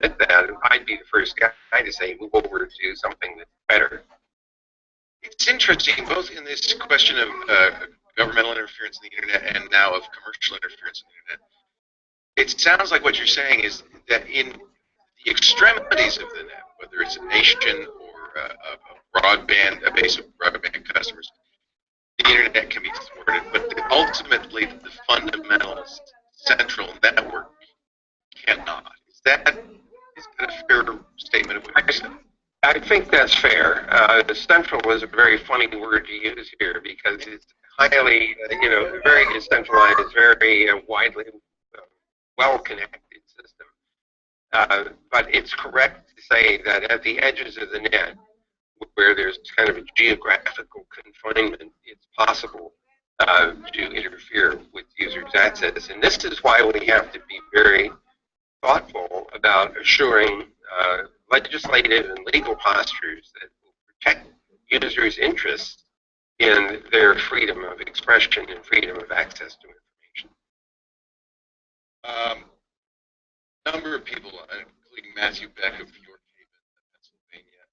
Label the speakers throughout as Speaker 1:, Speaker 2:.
Speaker 1: admit that, and I'd be the first guy to say move over to something that's better. It's interesting, both in this question of governmental interference in the internet and now of commercial interference in the internet. It sounds like what you're saying is that in the extremities of the net, whether it's a nation or a broadband, a base of broadband customers, the internet can be thwarted, but ultimately the fundamental central network cannot. Is that a fair statement of what you're saying? I think that's fair. Central is a very funny word to use here because it's highly, very decentralized, very widely well-connected system. But it's correct to say that at the edges of the net, where there's kind of a geographical confinement, it's possible to interfere with users' access. And this is why we have to be very thoughtful about assuring legislative and legal postures that will protect users' interests in their freedom of expression and freedom of access to information.
Speaker 2: A number of people, including Matthew Beck of York Haven, Pennsylvania,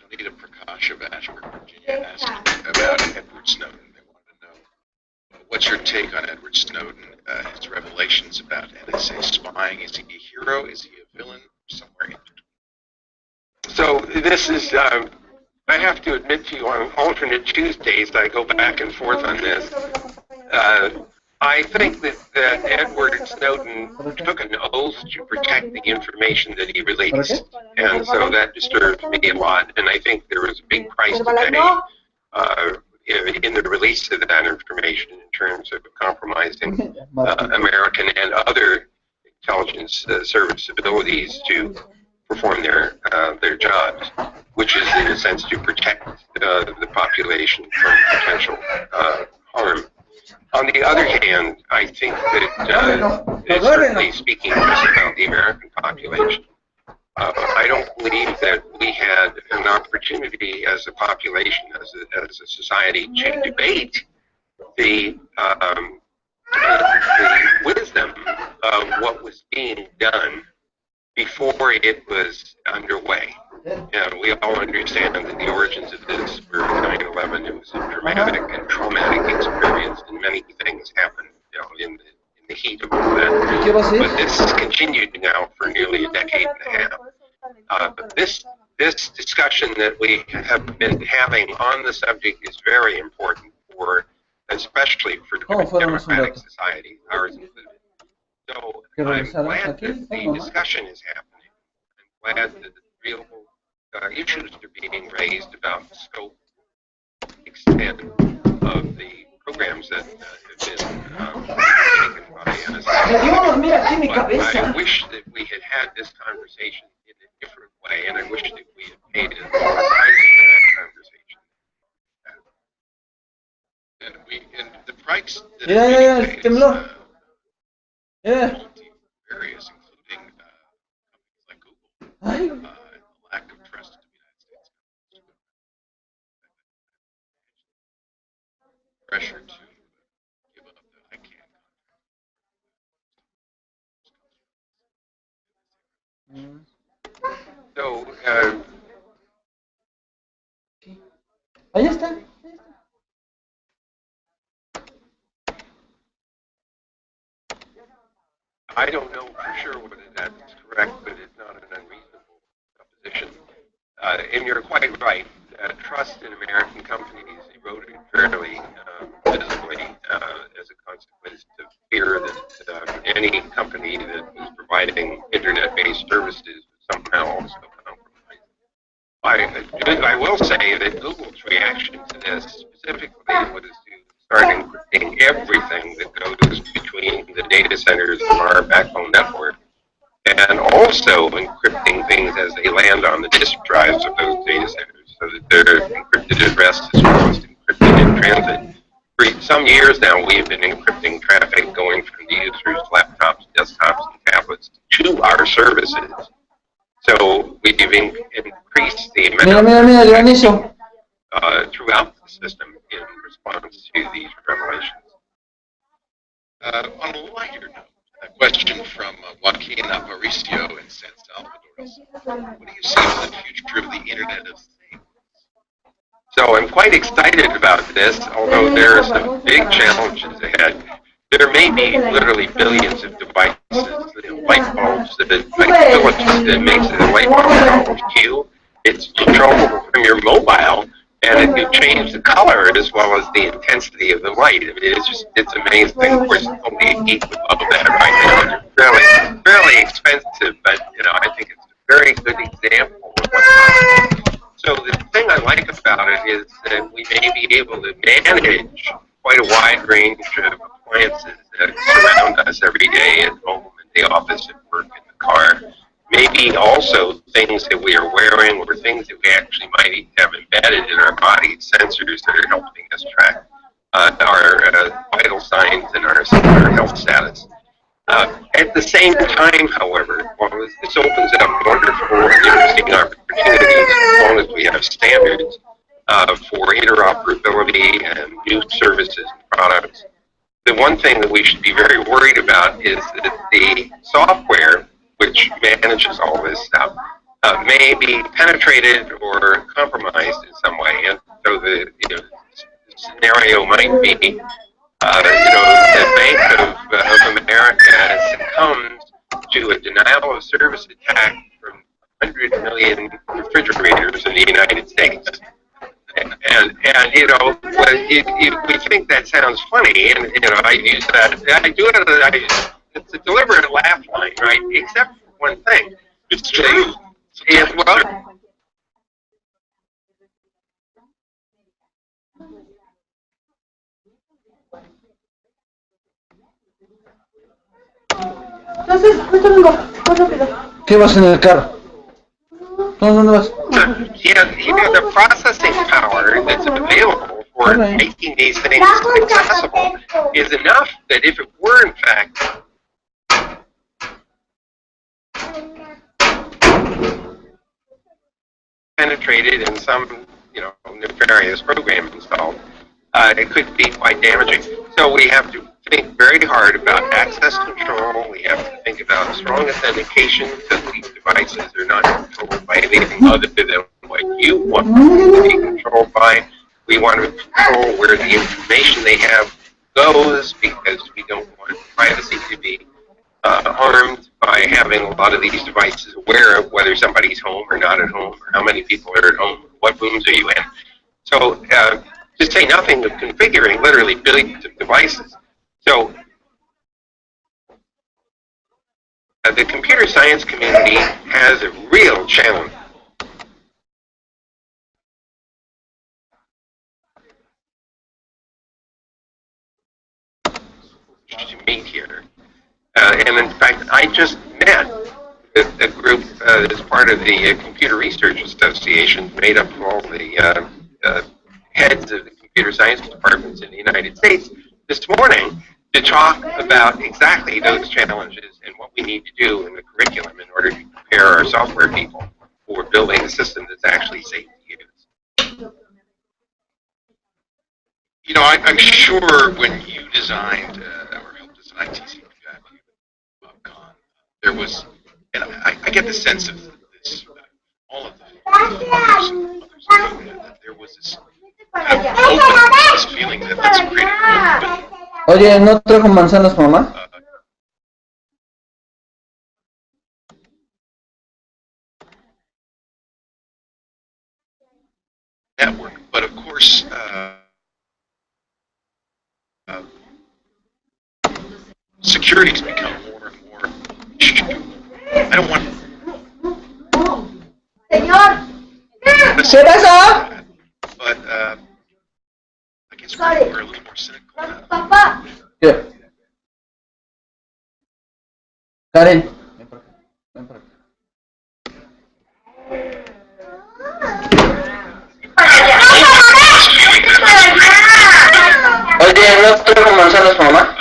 Speaker 2: Donita Prakash of Ashburn, Virginia, asked about Edward Snowden. They wanted to know, what's your take on Edward Snowden, his revelations about NSA spying? Is he a hero? Is he a villain? Somewhere in between.
Speaker 1: So this is, I have to admit to you, on alternate Tuesdays, I go back and forth on this. I think that Edward Snowden took an oath to protect the information that he released, and so that disturbs me a lot. And I think there was a big price to pay in the release of that information in terms of compromising American and other intelligence service abilities to perform their jobs, which is in a sense to protect the population from potential harm. On the other hand, I think that, certainly speaking just about the American population, I don't believe that we had an opportunity as a population, as a society, to debate the wisdom of what was being done before it was underway. We all understand that the origins of this were 9/11. It was a dramatic and traumatic experience, and many things happened, in the heat of all that. But this has continued now for nearly a decade and a half. But this discussion that we have been having on the subject is very important especially for democratic societies, ours included. So I'm glad that the discussion is happening. I'm glad that the real issues are being raised about the scope, extent of the programs that have been taken by NSA. But I wish that we had this conversation in a different way, and I wish that we had paid it more attention to that conversation.
Speaker 2: And the price that various, including companies like Google, lack of trust in the United States pressure to give up the ICANN contract.
Speaker 1: So,
Speaker 3: ahí está.
Speaker 1: I don't know for sure whether that's correct, but it's not an unreasonable supposition. And you're quite right. Trust in American companies eroded fairly visibly as a consequence of fear that any company that was providing internet-based services would somehow also compromise. I will say that Google's reaction to this specifically was to start encrypting everything that goes between the data centers of our backbone network, and also encrypting things as they land on the disk drives of those data centers, so that their encrypted address is almost encrypted in transit. For some years now, we have been encrypting traffic going from the users' laptops, desktops, and tablets to our services. So we've increased the amount throughout the system in response to these revelations.
Speaker 2: On a lighter note, a question from Joaquin Aparicio in San Salvador. What do you see for the future of the Internet of Things?
Speaker 1: So I'm quite excited about this, although there are some big challenges ahead. There may be literally billions of devices, light bulbs like Philips that makes the light bulb hue. It's controllable from your mobile, and it can change the color as well as the intensity of the light. I mean, it's amazing. Of course, only a geek would love that right now. It's fairly expensive, but I think it's a very good example of what's possible. So the thing I like about it is that we may be able to manage quite a wide range of appliances that surround us every day at home, in the office, at work, in the car. Maybe also things that we are wearing or things that we actually might have embedded in our body, sensors that are helping us track our vital signs and our health status. At the same time, however, while this opens up wonderful and interesting opportunities, as long as we have standards for interoperability and new services and products, the one thing that we should be very worried about is that the software which manages all this stuff may be penetrated or compromised in some way. And so the scenario might be, the Bank of America succumbs to a denial of service attack from 100 million refrigerators in the United States. And we think that sounds funny, and I use that. I do it. It's a deliberate laugh line, right? Except for one thing.
Speaker 2: It's true.
Speaker 3: Entonces, ahorita vengo, más rápido. ¿Qué vas en el carro? ¿Dónde vas?
Speaker 1: The processing power that's available for making these things accessible is enough that if it were in fact penetrated in some nefarious program installed, it could be quite damaging. So we have to think very hard about access control. We have to think about strong authentication so these devices are not controlled by anything other than what you want them to be controlled by. We want to control where the information they have goes, because we don't want privacy to be harmed by having a lot of these devices aware of whether somebody's home or not at home, or how many people are at home, what rooms are you in. So to say nothing of configuring literally billions of devices. So the computer science community has a real challenge to meet here. And in fact, I just met a group as part of the Computer Research Association, made up of all the heads of the computer science departments in the United States this morning to talk about exactly those challenges and what we need to do in the curriculum in order to prepare our software people for building a system that's actually safe to use.
Speaker 2: I'm sure when you designed or helped design TCP/IP, there was, and I get the sense of this, all of the others that there was this kind of openness, this feeling that let's create an open.
Speaker 3: Oye, ¿no trajo manzanas, mamá?
Speaker 2: Network, but of course, security's become more and more. I don't want.
Speaker 3: Señor. ¿Qué pasa?
Speaker 2: But I guess we're a little more cynical now.
Speaker 3: Papá. ¿Qué? Karen. Ven por acá. Ven por acá. Oye, ¿no trajo manzanas, mamá?